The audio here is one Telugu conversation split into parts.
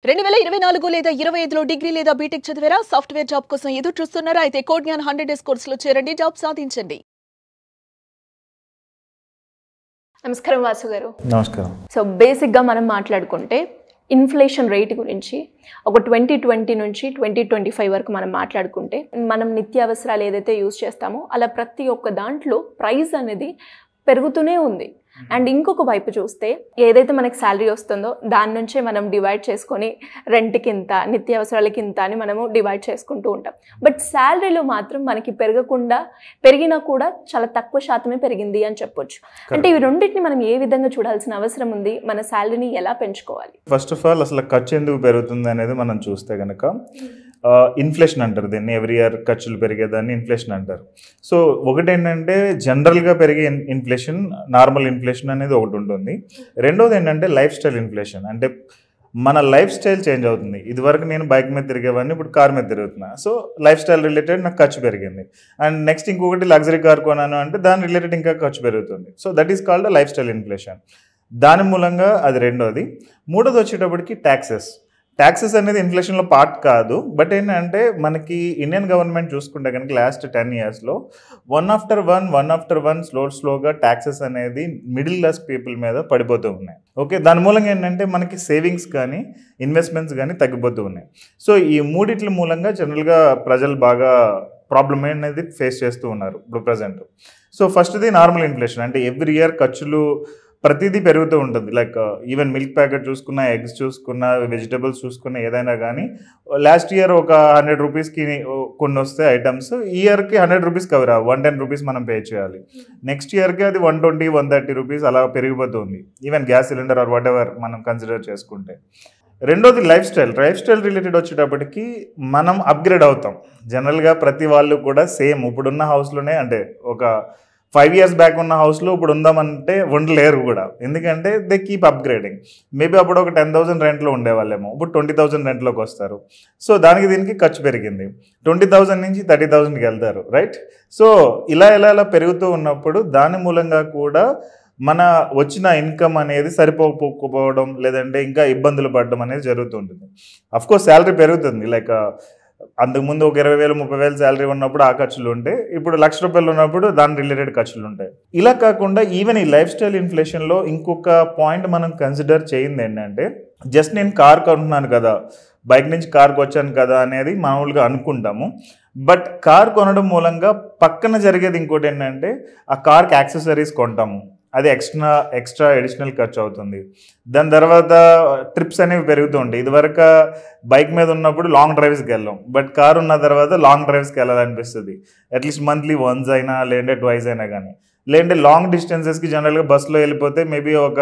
2024 లేదా 25లో డిగ్రీ లేదా బీటెక్ చదివారా? సాఫ్ట్వేర్ జాబ్ కోసం ఎదురు చూస్తున్నారా? అయితే కోడ్ జ్ఞాన్ 100 డేస్ కోర్సులో చేరండి, జాబ్ సాధించండి. నమస్కారం వాసు గారు. నమస్కారం. సో బేసిక్గా మనం మాట్లాడుకుంటే ఇన్ఫ్లేషన్ రేట్ గురించి ఒక 2020 నుంచి 2025 వరకు మనం మాట్లాడుకుంటే మనం నిత్యావసరాలు ఏదైతే యూజ్ చేస్తామో అలా ప్రతి ఒక్క దాంట్లో ప్రైస్ అనేది పెరుగుతూనే ఉంది. అండ్ ఇంకొక వైపు చూస్తే ఏదైతే మనకి శాలరీ వస్తుందో దాని నుంచే మనం డివైడ్ చేసుకొని రెంట్కి ఇంత, నిత్యావసరాలకి ఇంత అని మనము డివైడ్ చేసుకుంటూ ఉంటాం. బట్ శాలరీలో మాత్రం మనకి పెరిగినా కూడా చాలా తక్కువ శాతమే పెరిగింది అని చెప్పొచ్చు. అంటే ఇవి రెండింటిని మనం ఏ విధంగా చూడాల్సిన అవసరం ఉంది? మన శాలరీని ఎలా పెంచుకోవాలి? ఫస్ట్ ఆఫ్ ఆల్ అసలు ఖర్చు ఎందుకు పెరుగుతుంది అనేది మనం చూస్తే కనుక ఇన్ఫ్లేషన్ అంటారు దీన్ని. ఎవ్రీ ఇయర్ ఖర్చులు పెరిగేదాన్ని ఇన్ఫ్లేషన్ అంటారు. సో ఒకటి ఏంటంటే జనరల్గా పెరిగే ఇన్ఫ్లేషన్, నార్మల్ ఇన్ఫ్లేషన్ అనేది ఒకటి ఉంటుంది. రెండోది ఏంటంటే లైఫ్ స్టైల్ ఇన్ఫ్లేషన్. అంటే మన లైఫ్ స్టైల్ చేంజ్ అవుతుంది. ఇదివరకు నేను బైక్ మీద తిరిగేవాడిని, ఇప్పుడు కార్ మీద తిరుగుతున్నా. సో లైఫ్ స్టైల్ రిలేటెడ్ నాకు ఖర్చు పెరిగింది. అండ్ నెక్స్ట్ ఇంకొకటి లగ్జరీ కార్ కొనాను అంటే దాని రిలేటెడ్ ఇంకా ఖర్చు పెరుగుతుంది. So that is called life style inflation. దాని మూలంగా అది రెండోది. మూడోది వచ్చేటప్పటికి ట్యాక్సెస్ అనేది ఇన్ఫ్లేషన్లో పార్ట్ కాదు. బట్ ఏంటంటే మనకి ఇండియన్ గవర్నమెంట్ చూసుకుంటే కనుక లాస్ట్ 10 yearsలో వన్ ఆఫ్టర్ వన్ స్లోగా ట్యాక్సెస్ అనేది మిడిల్ క్లాస్ పీపుల్ మీద పడిపోతూ ఉన్నాయి. ఓకే, దాని మూలంగా ఏంటంటే మనకి సేవింగ్స్ కానీ ఇన్వెస్ట్మెంట్స్ కానీ తగ్గిపోతూ ఉన్నాయి. సో ఈ మూడిట్ల మూలంగా జనరల్గా ప్రజలు బాగా ప్రాబ్లమ్ అనేది ఫేస్ చేస్తూ ఉన్నారు ఇప్పుడు ప్రజెంట్. సో ఫస్ట్ది నార్మల్ ఇన్ఫ్లేషన్. అంటే ఎవ్రీ ఇయర్ ఖర్చులు ప్రతిదీ పెరుగుతూ ఉంటుంది. లైక్ ఈవెన్ మిల్క్ ప్యాకెట్ చూసుకున్నా, ఎగ్స్ చూసుకున్నా, వెజిటబుల్స్ చూసుకున్నా, ఏదైనా కానీ లాస్ట్ ఇయర్ ఒక 100 రూపీస్కి కొన్ని వస్తే ఐటమ్స్, ఈ ఇయర్కి 100 రూపీస్ కవర్ 110 రూపీస్ మనం పే చేయాలి. నెక్స్ట్ ఇయర్కి అది 120, 130 రూపీస్ అలా పెరిగిపోతుంది. Even gas cylinder or whatever మనం కన్సిడర్ చేసుకుంటే. రెండోది లైఫ్ స్టైల్ రిలేటెడ్ వచ్చేటప్పటికి మనం అప్గ్రేడ్ అవుతాం. జనరల్గా ప్రతి వాళ్ళు కూడా సేమ్ ఇప్పుడున్న హౌస్లోనే, అంటే ఒక 5 years బ్యాక్ ఉన్న హౌస్లో ఇప్పుడు ఉందామంటే ఉండలేరు కూడా. ఎందుకంటే దే కీప్ అప్గ్రేడింగ్. మేబీ అప్పుడు ఒక 10,000 రెంట్లో ఉండేవాళ్ళేమో, ఇప్పుడు 20,000 రెంట్లోకి వస్తారు. సో దానికి దీనికి ఖర్చు పెరిగింది. 20,000 నుంచి 30,000కి వెళ్తారు, రైట్? సో ఇలా పెరుగుతూ ఉన్నప్పుడు దాని మూలంగా కూడా మన వచ్చిన ఇన్కమ్ అనేది సరిపోకపోవడం, లేదంటే ఇంకా ఇబ్బందులు పడడం అనేది జరుగుతుంటుంది. అఫ్కోర్స్ శాలరీ పెరుగుతుంది. లైక్ అంతకుముందు ఒక 20,000, 30,000 శాలరీ ఉన్నప్పుడు ఆ ఖర్చులు ఉంటాయి. ఇప్పుడు ₹1,00,000 ఉన్నప్పుడు దాని రిలేటెడ్ ఖర్చులు ఉంటాయి. ఇలా కాకుండా ఈవెన్ ఈ లైఫ్ స్టైల్ ఇన్ఫ్లేషన్లో ఇంకొక పాయింట్ మనం కన్సిడర్ చేయింది ఏంటంటే, జస్ట్ నేను కార్ కొంటున్నాను కదా, బైక్ నుంచి కార్కి వచ్చాను కదా అనేది మామూలుగా అనుకుంటాము. బట్ కార్ కొనడం మూలంగా పక్కన జరిగేది ఇంకోటి ఏంటంటే, ఆ కార్కి యాక్సెసరీస్ కొంటాము. అది ఎక్స్ట్రా ఎడిషనల్ ఖర్చు అవుతుంది. దాని తర్వాత ట్రిప్స్ అనేవి పెరుగుతూ ఉంటాయి. ఇదివరకు బైక్ మీద ఉన్నప్పుడు లాంగ్ డ్రైవ్స్కి వెళ్ళాం, బట్ కార్ ఉన్న తర్వాత లాంగ్ డ్రైవ్స్కి వెళ్ళాలనిపిస్తుంది. అట్లీస్ట్ మంత్లీ వన్స్ అయినా, లేదంటే ట్వైస్ అయినా కానీ. లేదంటే లాంగ్ డిస్టెన్సెస్కి జనరల్గా బస్సులో వెళ్ళిపోతే మేబీ ఒక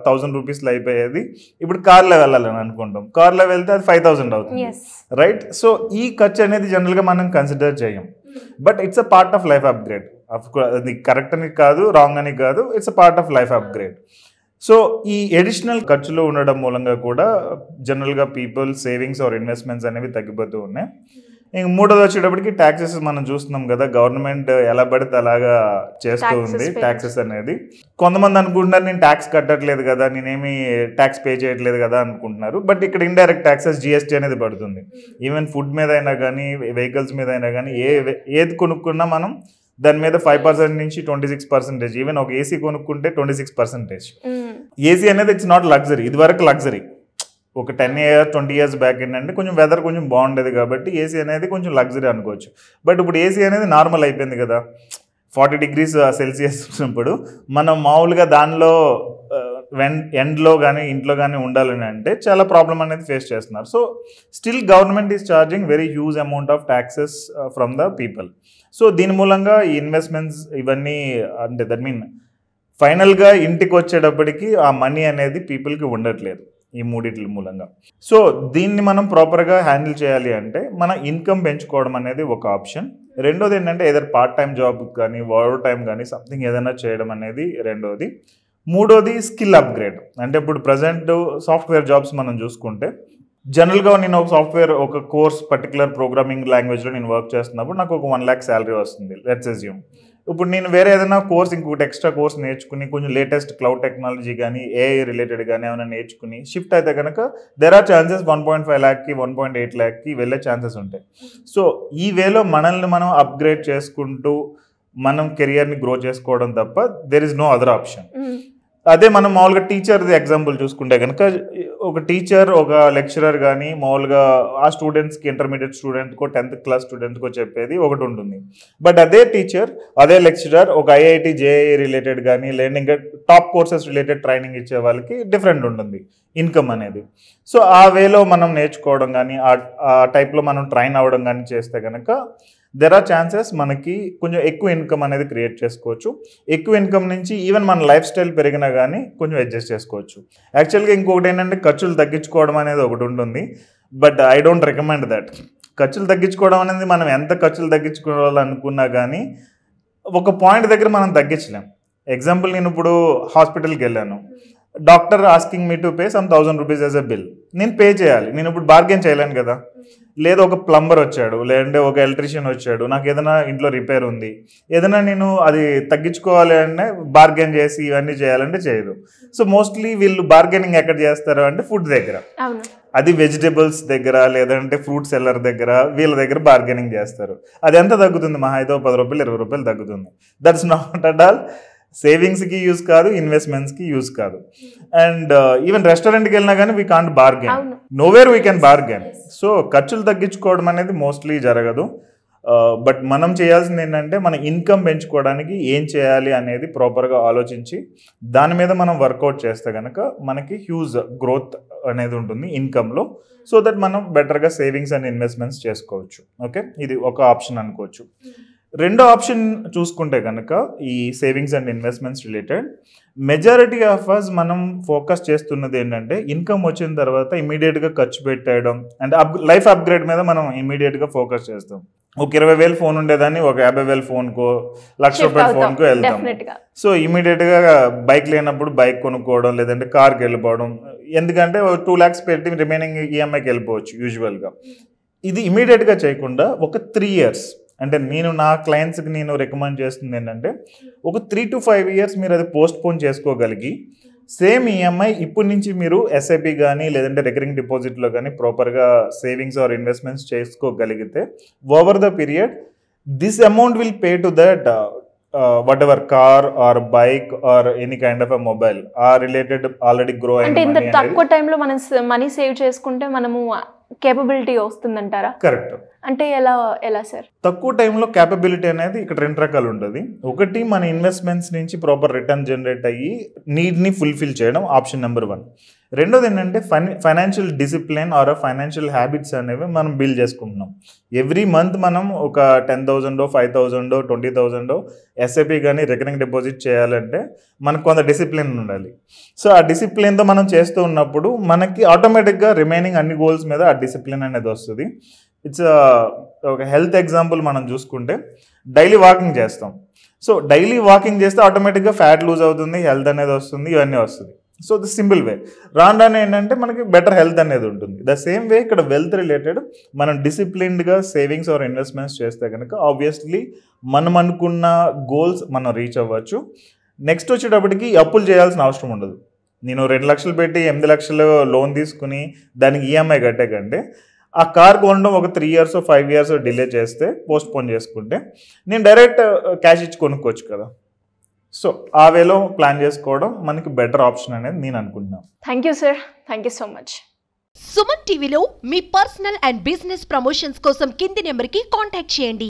1,000 రూపీస్లో అయిపోయేది, ఇప్పుడు కార్లో వెళ్ళాలని అనుకుంటాం. కార్లో వెళ్తే అది 5,000 అవుతుంది, రైట్? సో ఈ ఖర్చు అనేది జనరల్గా మనం కన్సిడర్ చేయం. But it's a part of life upgrade. అది కరెక్ట్ అని కాదు, రాంగ్ అని కాదు, it's a part of life upgrade. So ఈ ఎడిషనల్ ఖర్చులు ఉండడం మూలంగా కూడా జనరల్గా పీపుల్ సేవింగ్స్ ఆర్ ఇన్వెస్ట్మెంట్స్ అనేవి తగ్గిపోతూ ఉన్నాయి. ఇంక మూడోది వచ్చేటప్పటికి ట్యాక్సెస్ మనం చూస్తున్నాం కదా, గవర్నమెంట్ ఎలా పడితే అలాగా చేస్తూ ఉంది ట్యాక్సెస్ అనేది. కొంతమంది అనుకుంటున్నారు నేను ట్యాక్స్ కట్టట్లేదు కదా, నేనేమి ట్యాక్స్ పే చేయట్లేదు కదా అనుకుంటున్నారు. బట్ ఇక్కడ ఇండైరెక్ట్ ట్యాక్సెస్ జిఎస్టీ అనేది పడుతుంది. ఈవెన్ ఫుడ్ మీద అయినా కానీ, వెహికల్స్ మీద అయినా కానీ, ఏది కొనుక్కున్నా మనం దాని మీద 5% నుంచి 26%. ఈవెన్ ఒక ఏసీ కొనుక్కుంటే 26%. ఏసీ అనేది ఇట్స్ నాట్ లగ్జరీ. ఇది వరకు లగ్జరీ. ఒక 10 years, 20 years బ్యాక్ ఏంటంటే కొంచెం వెదర్ కొంచెం బాగుండేది కాబట్టి ఏసీ అనేది కొంచెం లగ్జరీ అనుకోవచ్చు. బట్ ఇప్పుడు ఏసీ అనేది నార్మల్ అయిపోయింది కదా. 40 degrees సెల్సియస్ ఉన్నప్పుడు మనం మామూలుగా దానిలో ఎండ్లో కానీ ఇంట్లో కానీ ఉండాలని అంటే చాలా ప్రాబ్లం అనేది ఫేస్ చేస్తున్నారు. So still government is charging very huge amount of taxes from the people. So దీని మూలంగా ఈ ఇన్వెస్ట్మెంట్స్ ఇవన్నీ, అంటే దట్ మీన్ ఫైనల్గా ఇంటికి వచ్చేటప్పటికి ఆ మనీ అనేది పీపుల్కి ఉండట్లేదు ఈ మూడిట్ల మూలంగా. సో దీన్ని మనం ప్రాపర్గా హ్యాండిల్ చేయాలి అంటే మన ఇన్కమ్ పెంచుకోవడం అనేది ఒక ఆప్షన్. రెండోది ఏంటంటే ఏదైనా పార్ట్ టైం జాబ్ కానీ, ఓవర్ టైం కానీ సంథింగ్ ఏదైనా చేయడం అనేది రెండోది. మూడోది స్కిల్ అప్గ్రేడ్. అంటే ఇప్పుడు ప్రజెంట్ సాఫ్ట్వేర్ జాబ్స్ మనం చూసుకుంటే జనరల్గా నేను ఒక సాఫ్ట్వేర్, ఒక కోర్స్, పర్టికులర్ ప్రోగ్రామింగ్ లాంగ్వేజ్లో నేను వర్క్ చేస్తున్నప్పుడు నాకు ఒక 1 lakh శాలరీ వస్తుంది, లెట్స్ అస్యూమ్. ఇప్పుడు నేను వేరే ఏదైనా కోర్స్ ఇంకొకటి ఎక్స్ట్రా కోర్స్ నేర్చుకుని కొంచెం లేటెస్ట్ క్లౌడ్ టెక్నాలజీ కానీ ఏఐ రిలేటెడ్ కానీ ఏమైనా నేర్చుకుని షిఫ్ట్ అయితే కనుక దెర్ ఆర్ ఛాన్సెస్ 1.5 lakhకి 1.8 lakhకి వెళ్ళే ఛాన్సెస్ ఉంటాయి. సో ఈ వేలో మనల్ని మనం అప్గ్రేడ్ చేసుకుంటూ మనం కెరియర్ని గ్రో చేసుకోవడం తప్ప there is no other option. అదే మనం మామూలుగా టీచర్ది ఎగ్జాంపుల్ చూసుకుంటే కనుక ఒక టీచర్ ఒక లెక్చరర్ కానీ మామూలుగా ఆ స్టూడెంట్స్కి ఇంటర్మీడియట్ స్టూడెంట్కో 10th క్లాస్ స్టూడెంట్కో చెప్పేది ఒకటి ఉంటుంది. బట్ అదే టీచర్ అదే లెక్చరర్ ఒక ఐఐటి జేఐ రిలేటెడ్ కానీ లేదా ఇంకా టాప్ కోర్సెస్ రిలేటెడ్ ట్రైనింగ్ ఇచ్చే వాళ్ళకి డిఫరెంట్ ఉంటుంది ఇన్కమ్ అనేది. సో ఆ వేలో మనం నేర్చుకోవడం కానీ ఆ టైప్లో మనం ట్రైన్ అవ్వడం కానీ చేస్తే కనుక దెర్ ఆర్ ఛాన్సెస్ మనకి కొంచెం ఎక్కువ ఇన్కమ్ అనేది క్రియేట్ చేసుకోవచ్చు. ఎక్కువ ఇన్కమ్ నుంచి ఈవెన్ మన లైఫ్ స్టైల్ పెరిగినా కానీ కొంచెం అడ్జస్ట్ చేసుకోవచ్చు. యాక్చువల్గా ఇంకొకటి ఏంటంటే ఖర్చులు తగ్గించుకోవడం అనేది ఒకటి ఉంటుంది. But I don't recommend that. ఖర్చులు తగ్గించుకోవడం అనేది మనం ఎంత ఖర్చులు తగ్గించుకోవాలనుకున్నా కానీ ఒక పాయింట్ దగ్గర మనం తగ్గించలేం. ఎగ్జాంపుల్ నేను ఇప్పుడు హాస్పిటల్కి వెళ్ళాను, doctor asking me to pay some 1000 rupees as a bill. నేను పే చేయాలి, నేను ఇప్పుడు బార్గెన్ చేయలేను కదా. లేదా ఒక ప్లంబర్ వచ్చాడు లేదంటే ఒక ఎలక్ట్రీషియన్ వచ్చాడు, నాకు ఏదైనా ఇంట్లో రిపేర్ ఉంది, ఏదైనా నేను అది తగ్గించుకోవాలి అంటే బార్గెన్ చేసి ఇవన్నీ చేయాలంటే చేయదు. సో మోస్ట్లీ వీళ్ళు బార్గెనింగ్ ఎక్కడ చేస్తారు అంటే ఫుడ్ దగ్గర, అది వెజిటేబుల్స్ దగ్గర లేదంటే ఫ్రూట్ సెల్లర్ దగ్గర వీళ్ళ దగ్గర బార్గెనింగ్ చేస్తారు. అది ఎంత తగ్గుతుంది? మహా అయితే 10 రూపాయలు 20 రూపాయలు తగ్గుతుంది. దట్స్ నాట్ అట్ ఆల్ సేవింగ్స్కి యూజ్ కాదు, ఇన్వెస్ట్మెంట్స్కి యూజ్ కాదు. అండ్ ఈవెన్ రెస్టారెంట్కి వెళ్ళినా కానీ we can't bargain, nowhere we can bargain. So ఖర్చులు తగ్గించుకోవడం అనేది మోస్ట్లీ జరగదు. బట్ మనం చేయాల్సింది ఏంటంటే మన ఇన్కమ్ పెంచుకోవడానికి ఏం చేయాలి అనేది ప్రాపర్గా ఆలోచించి దాని మీద మనం వర్కౌట్ చేస్తే కనుక మనకి హ్యూజ్ గ్రోత్ అనేది ఉంటుంది ఇన్కమ్లో. సో దట్ మనం బెటర్గా సేవింగ్స్ అండ్ ఇన్వెస్ట్మెంట్స్ చేసుకోవచ్చు. ఓకే, ఇది ఒక ఆప్షన్ అనుకోవచ్చు. రెండో ఆప్షన్ చూసుకుంటే కనుక ఈ savings and investments related majority of us మనం ఫోకస్ చేస్తున్నది ఏంటంటే ఇన్కమ్ వచ్చిన తర్వాత ఇమీడియట్గా ఖర్చు పెట్టేయడం అండ్ లైఫ్ అప్గ్రేడ్ మీద మనం ఇమీడియట్గా ఫోకస్ చేస్తాం. ఒక 20,000 ఫోన్ ఉండేదాన్ని ఒక 50,000 ఫోన్కో 1,00,000 రూపాయల ఫోన్కో వెళ్తాం. సో ఇమీడియట్గా బైక్ లేనప్పుడు బైక్ కొనుక్కోవడం లేదంటే కార్కి వెళ్ళిపోవడం. ఎందుకంటే 2 lakhs పెట్టి రిమైనింగ్ ఈఎంఐకి వెళ్ళిపోవచ్చు యూజువల్గా. ఇది ఇమీడియట్గా చేయకుండా ఒక 3 years అంటే నేను నా క్లయింట్స్కి నేను రికమెండ్ చేస్తుంది ఏంటంటే ఒక 3 to 5 years మీరు అది పోస్ట్ పోన్ చేసుకోగలిగి సేమ్ ఈఎంఐ ఇప్పటి నుంచి మీరు ఎస్ఐపి కానీ లేదంటే రికరింగ్ డిపాజిట్లో కానీ ప్రాపర్గా సేవింగ్స్ ఆర్ ఇన్వెస్ట్మెంట్స్ చేసుకోగలిగితే over the period this amount will pay to that whatever car or bike or any kind of a mobile ah related already grow అంటే ఇంత తక్కువ టైంలో మనం మనీ సేవ్ చేసుకుంటే మనము కేపబిలిటీ వస్తుందంటారా? కరెక్ట్. అంటే ఎలా సార్? తక్కువ టైంలో క్యాపబిలిటీ అనేది ఇక్కడ 2 రకాలు ఉంటుంది. ఒకటి మన ఇన్వెస్ట్మెంట్స్ నుంచి ప్రాపర్ రిటర్న్ జనరేట్ అయ్యి నీడ్ని ఫుల్ఫిల్ చేయడం, ఆప్షన్ నెంబర్ 1. రెండోది ఏంటంటే financial discipline or financial habits అనేవి మనం బిల్డ్ చేసుకుంటున్నాం. ఎవ్రీ మంత్ మనం ఒక 10,000 5,000 20,000 ఎస్ఐపి కానీ రికరింగ్ డిపాజిట్ చేయాలంటే మనకు కొంత డిసిప్లిన్ ఉండాలి. సో ఆ డిసిప్లిన్తో మనం చేస్తూ ఉన్నప్పుడు మనకి ఆటోమేటిక్గా రిమైనింగ్ అన్ని గోల్స్ మీద ఆ డిసిప్లిన్ అనేది వస్తుంది. ఇట్స్ ఒక హెల్త్ ఎగ్జాంపుల్ మనం చూసుకుంటే డైలీ వాకింగ్ చేస్తాం. సో డైలీ వాకింగ్ చేస్తే ఆటోమేటిక్గా ఫ్యాట్ లూజ్ అవుతుంది, హెల్త్ అనేది వస్తుంది, ఇవన్నీ వస్తుంది. సో ది సింపుల్ వే రాను రాను ఏంటంటే మనకి బెటర్ హెల్త్ అనేది ఉంటుంది. ద సేమ్ వే ఇక్కడ వెల్త్ రిలేటెడ్ మనం డిసిప్లిన్డ్గా సేవింగ్స్ ఆర్ ఇన్వెస్ట్మెంట్స్ చేస్తే కనుక ఆబ్వియస్లీ మనం అనుకున్న గోల్స్ మనం రీచ్ అవ్వచ్చు. నెక్స్ట్ వచ్చేటప్పటికి అప్పులు చేయాల్సిన అవసరం ఉండదు. నేను 2 లక్షలు పెట్టి 8 లక్షలు లోన్ తీసుకుని దానికి ఈఎంఐ కట్టే కంటే ఆ కార్ కొనడం ఒక 3 years 5 years డిలే చేస్తే పోస్ట్ పోన్ చేసుకుంటే నేను డైరెక్ట్ క్యాష్ ఇచ్చి కొనుక్కోవచ్చు కదా. సో ఆ వేలో ప్లాన్ చేసుకోవడం మనకి బెటర్ ఆప్షన్ అనేది నేను అనుకుంటున్నాను. Thank you sir, thank you so much. Suman టీవీలో మీ పర్సనల్ అండ్ బిజినెస్ ప్రమోషన్స్ కోసం కింది నెంబర్కి కాంటాక్ట్ చేయండి.